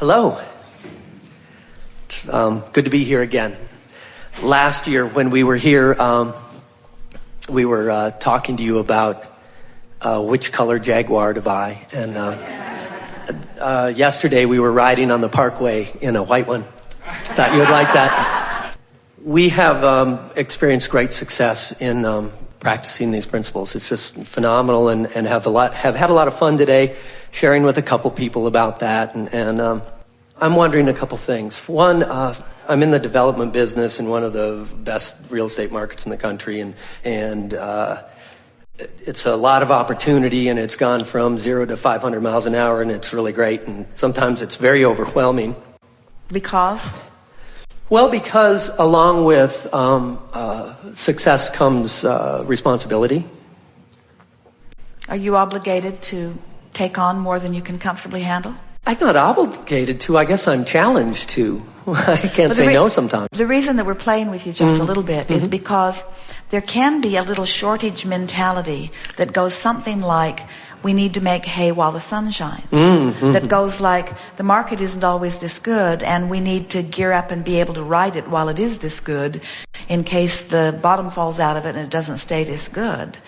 Hello. It's good to be here again. Last year when we were here, we were talking to you about which color Jaguar to buy. And yesterday we were riding on the parkway in a white one. Thought you would like that. We have experienced great success in practicing these principles. It's just phenomenal, and have had a lot of fun today sharing with a couple people about that. And I'm wondering a couple things. One, I'm in the development business in one of the best real estate markets in the country, and it's a lot of opportunity, and it's gone from 0 to 500 miles an hour, and it's really great, and sometimes it's very overwhelming. Because? Well, because along with success comes responsibility. Are you obligated to take on more than you can comfortably handle? I'm not obligated to. I guess I'm challenged to. I can't say no sometimes. The reason that we're playing with you just a little bit is because there can be a little shortage mentality that goes something like, we need to make hay while the sun shines. That goes like, the market isn't always this good, and we need to gear up and be able to ride it while it is this good, in case the bottom falls out of it and it doesn't stay this good.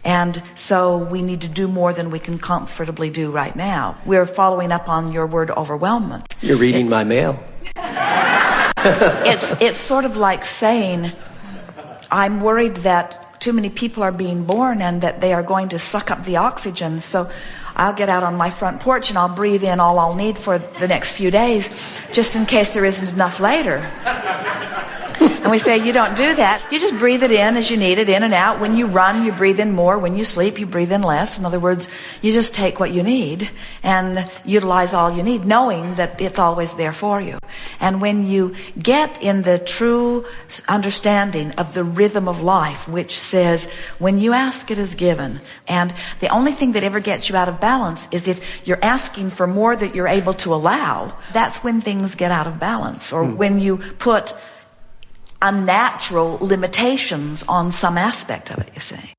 And so we need to do more than we can comfortably do right now. We're following up on your word overwhelmment. You're reading my mail. It's sort of like saying, I'm worried that too many people are being born and that they are going to suck up the oxygen, so I'll get out on my front porch and I'll breathe in all I'll need for the next few days, just in case there isn't enough later. And we say, you don't do that. You just breathe it in as you need it, in and out. When you run, you breathe in more. When you sleep, you breathe in less. In other words, you just take what you need and utilize all you need, knowing that it's always there for you. And when you get in the true understanding of the rhythm of life, which says, when you ask, it is given. And the only thing that ever gets you out of balance is if you're asking for more that you're able to allow. That's when things get out of balance. Or when you put unnatural limitations on some aspect of it, you see.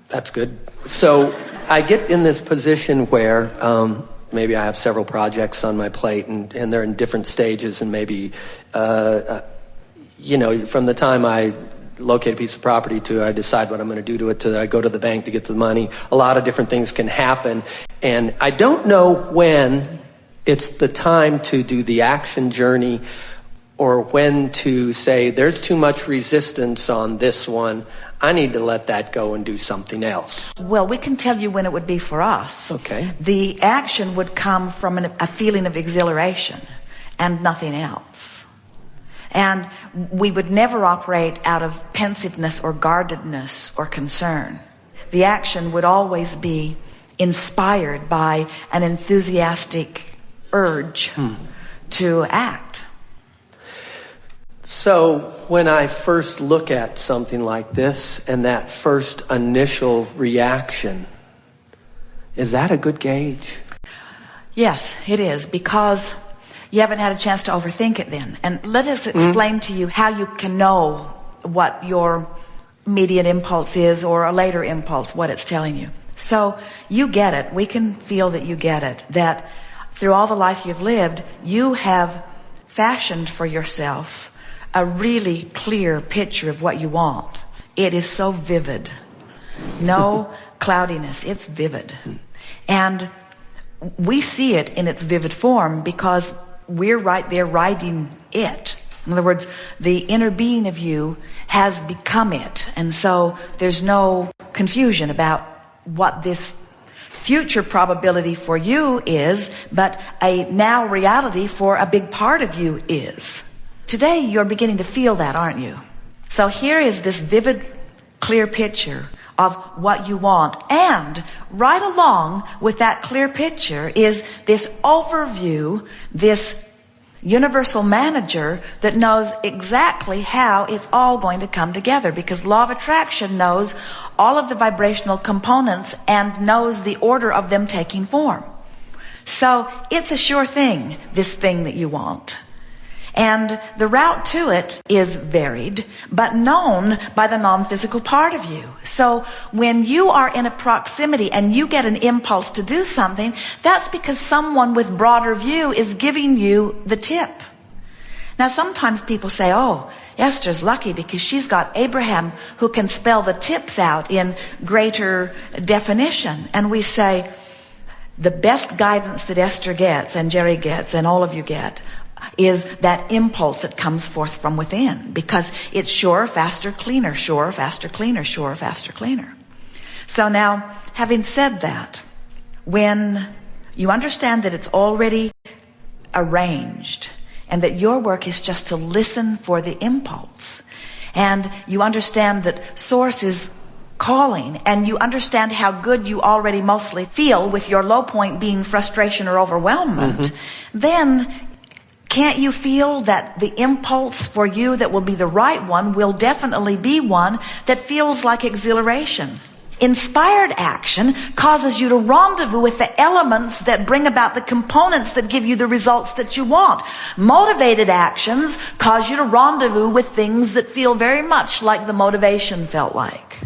That's good. So I get in this position where maybe I have several projects on my plate, and they're in different stages, and maybe, from the time I locate a piece of property to I decide what I'm going to do to it, to I go to the bank to get the money, a lot of different things can happen. And I don't know when it's the time to do the action journey, or when to say, there's too much resistance on this one, I need to let that go and do something else. Well, we can tell you when it would be for us. Okay. The action would come from a feeling of exhilaration and nothing else. And we would never operate out of pensiveness or guardedness or concern. The action would always be inspired by an enthusiastic urge to act. So when I first look at something like this, and that first initial reaction, is that a good gauge? Yes, it is, because you haven't had a chance to overthink it then. And let us explain to you how you can know what your immediate impulse is, or a later impulse, what it's telling you. So you get it. We can feel that you get it, that through all the life you've lived, you have fashioned for yourself a really clear picture of what you want. It is so vivid. No cloudiness. It's vivid. And we see it in its vivid form because we're right there riding it. In other words, the inner being of you has become it. And so there's no confusion about what this future probability for you is, but a now reality for a big part of you is. Today, you're beginning to feel that, aren't you? So here is this vivid, clear picture of what you want. And right along with that clear picture is this overview, this universal manager that knows exactly how it's all going to come together, because law of attraction knows all of the vibrational components and knows the order of them taking form. So it's a sure thing, this thing that you want. And the route to it is varied, but known by the non-physical part of you. So when you are in a proximity and you get an impulse to do something, that's because someone with broader view is giving you the tip. Now sometimes people say, oh, Esther's lucky because she's got Abraham who can spell the tips out in greater definition. And we say, the best guidance that Esther gets and Jerry gets and all of you get is that impulse that comes forth from within, because it's surer, faster, cleaner, surer, faster, cleaner, surer, faster, cleaner. So now, having said that, when you understand that it's already arranged and that your work is just to listen for the impulse, and you understand that Source is calling, and you understand how good you already mostly feel with your low point being frustration or overwhelmment, then can't you feel that the impulse for you that will be the right one will definitely be one that feels like exhilaration? Inspired action causes you to rendezvous with the elements that bring about the components that give you the results that you want. Motivated actions cause you to rendezvous with things that feel very much like the motivation felt like.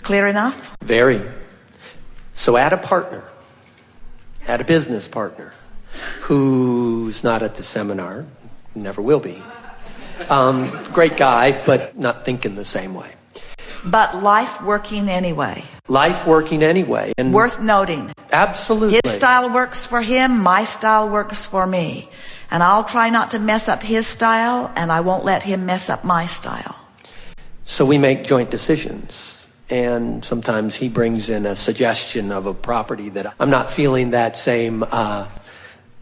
Clear enough? Very. So add a partner, add a business partner who's not at the seminar, never will be. Great guy, but not thinking the same way. But life working anyway. Life working anyway. And worth noting. Absolutely. His style works for him, my style works for me. And I'll try not to mess up his style, and I won't let him mess up my style. So we make joint decisions. And sometimes he brings in a suggestion of a property that I'm not feeling that same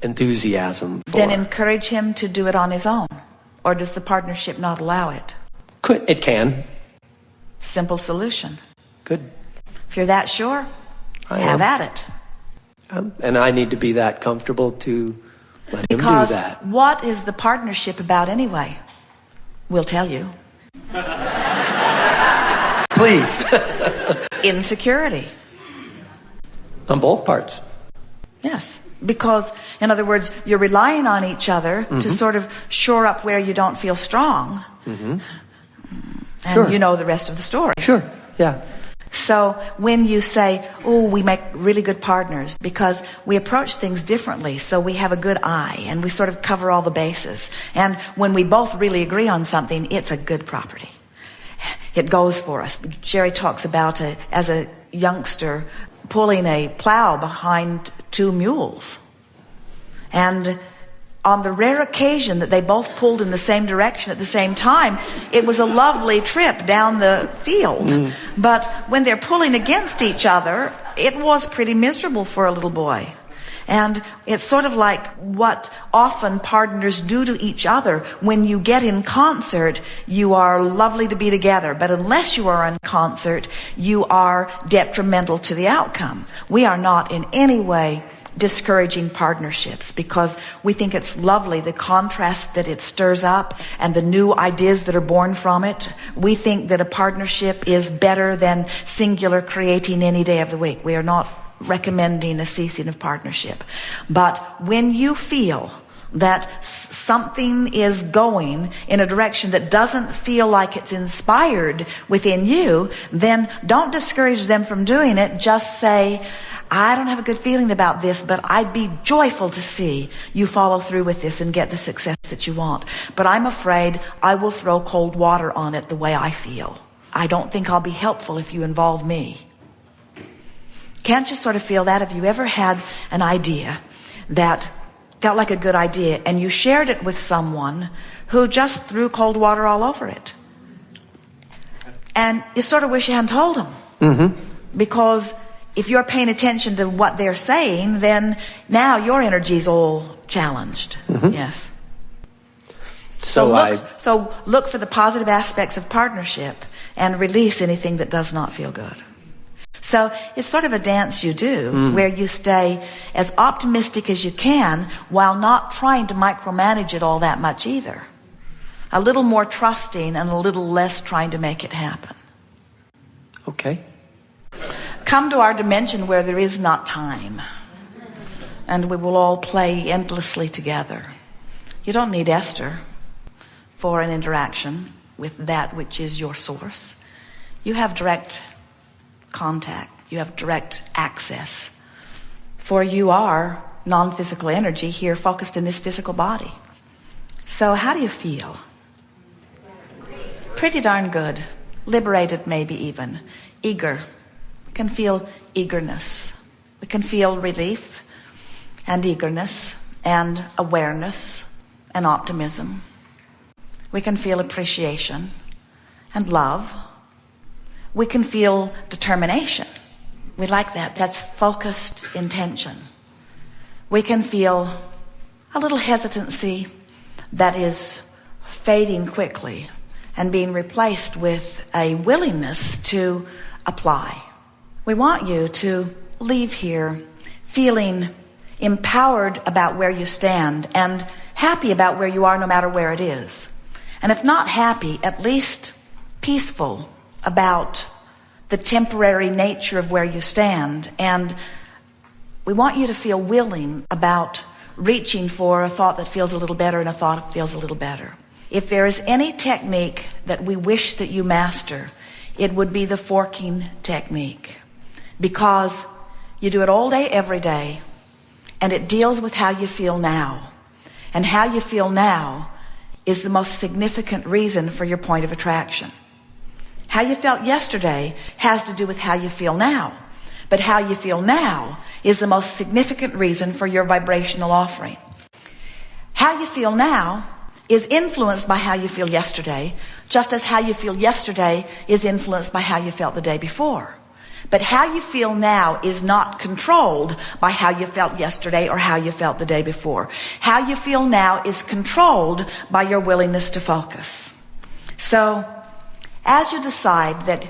enthusiasm for. Then encourage him to do it on his own. Or does the partnership not allow it? It can. Simple solution. Good. If you're that sure, have at it. And I need to be that comfortable to let him do that. Because what is the partnership about anyway? We'll tell you. Please. Insecurity. On both parts. Yes. Because, in other words, you're relying on each other to sort of shore up where you don't feel strong. And Sure. you know the rest of the story. Sure, yeah. So when you say, oh, we make really good partners because we approach things differently, so we have a good eye and we sort of cover all the bases. And when we both really agree on something, it's a good property. It goes for us. Jerry talks about, as a youngster, pulling a plow behind 2 mules. And on the rare occasion that they both pulled in the same direction at the same time, it was a lovely trip down the field. But when they're pulling against each other, it was pretty miserable for a little boy. And it's sort of like what often partners do to each other. When you get in concert, you are lovely to be together. But unless you are in concert, you are detrimental to the outcome. We are not in any way discouraging partnerships because we think it's lovely, the contrast that it stirs up and the new ideas that are born from it. We think that a partnership is better than singular creating any day of the week. We are not recommending a ceasing of partnership. But when you feel that something is going in a direction that doesn't feel like it's inspired within you, then don't discourage them from doing it. Just say, I don't have a good feeling about this, but I'd be joyful to see you follow through with this and get the success that you want. But I'm afraid I will throw cold water on it the way I feel. I don't think I'll be helpful if you involve me. Can't you sort of feel that? Have you ever had an idea that felt like a good idea and you shared it with someone who just threw cold water all over it? And you sort of wish you hadn't told them. Because if you're paying attention to what they're saying, then now your energy's all challenged. Yes. So look for the positive aspects of partnership and release anything that does not feel good. So it's sort of a dance you do where you stay as optimistic as you can while not trying to micromanage it all that much either. A little more trusting and a little less trying to make it happen. Okay. Come to our dimension where there is not time, and we will all play endlessly together. You don't need Esther for an interaction with that which is your source. You have direct contact. You have direct access. For you are non-physical energy here focused in this physical body. So how do you feel? Pretty darn good. Liberated, maybe even. Eager. We can feel eagerness. We can feel relief and eagerness and awareness and optimism. We can feel appreciation and love. We can feel determination. We like that. That's focused intention. We can feel a little hesitancy that is fading quickly and being replaced with a willingness to apply. We want you to leave here feeling empowered about where you stand and happy about where you are no matter where it is. And if not happy, at least peaceful about the temporary nature of where you stand. And we want you to feel willing about reaching for a thought that feels a little better and a thought that feels a little better. If there is any technique that we wish that you master, it would be the forking technique. Because you do it all day, every day, and it deals with how you feel now. And how you feel now is the most significant reason for your point of attraction. How you felt yesterday has to do with how you feel now. But how you feel now is the most significant reason for your vibrational offering. How you feel now is influenced by how you feel yesterday, just as how you feel yesterday is influenced by how you felt the day before. But how you feel now is not controlled by how you felt yesterday or how you felt the day before. How you feel now is controlled by your willingness to focus. So, as you decide that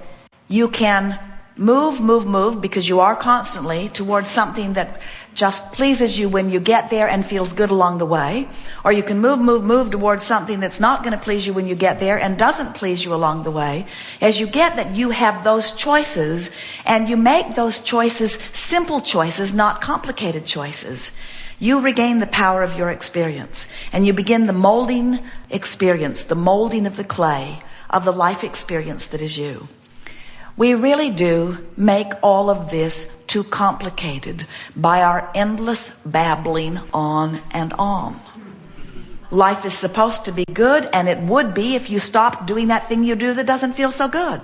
you can move, because you are constantly towards something that just pleases you when you get there and feels good along the way, or you can move towards something that's not going to please you when you get there and doesn't please you along the way, as you get that you have those choices, and you make those choices simple choices, not complicated choices, you regain the power of your experience, and you begin the molding experience, the molding of the clay of the life experience that is you. We really do make all of this too complicated by our endless babbling on and on. Life is supposed to be good, and it would be if you stopped doing that thing you do that doesn't feel so good.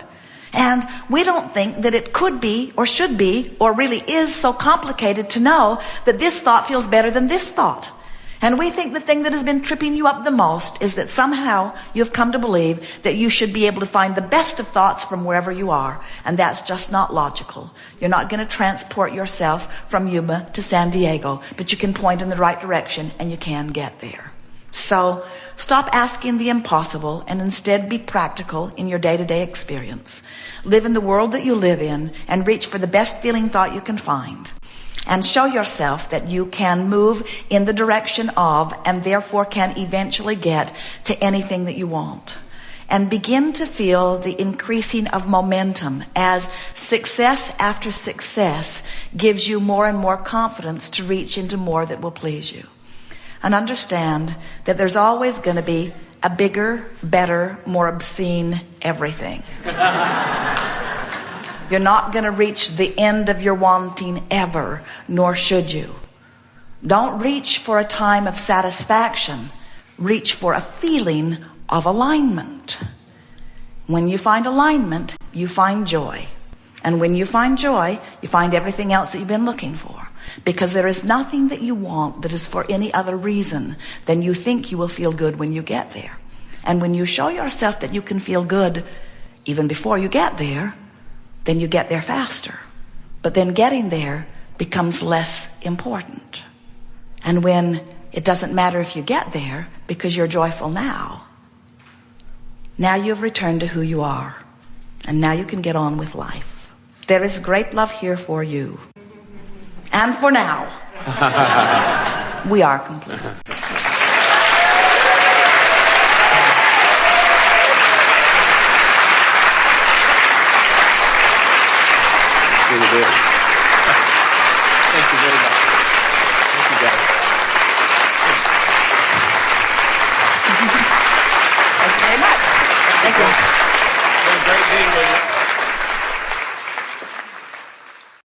And we don't think that it could be or should be or really is so complicated to know that this thought feels better than this thought. And we think the thing that has been tripping you up the most is that somehow you've come to believe that you should be able to find the best of thoughts from wherever you are. And that's just not logical. You're not going to transport yourself from Yuma to San Diego, but you can point in the right direction and you can get there. So stop asking the impossible and instead be practical in your day-to-day experience. Live in the world that you live in and reach for the best feeling thought you can find. And show yourself that you can move in the direction of, and therefore can eventually get to anything that you want. And begin to feel the increasing of momentum as success after success gives you more and more confidence to reach into more that will please you. And understand that there's always going to be a bigger, better, more obscene everything. You're not going to reach the end of your wanting ever, nor should you. Don't reach for a time of satisfaction. Reach for a feeling of alignment. When you find alignment, you find joy. And when you find joy, you find everything else that you've been looking for. Because there is nothing that you want that is for any other reason than you think you will feel good when you get there. And when you show yourself that you can feel good even before you get there, then you get there faster. But then getting there becomes less important. And when it doesn't matter if you get there because you're joyful now you've returned to who you are. And now you can get on with life. There is great love here for you. And for now, we are complete.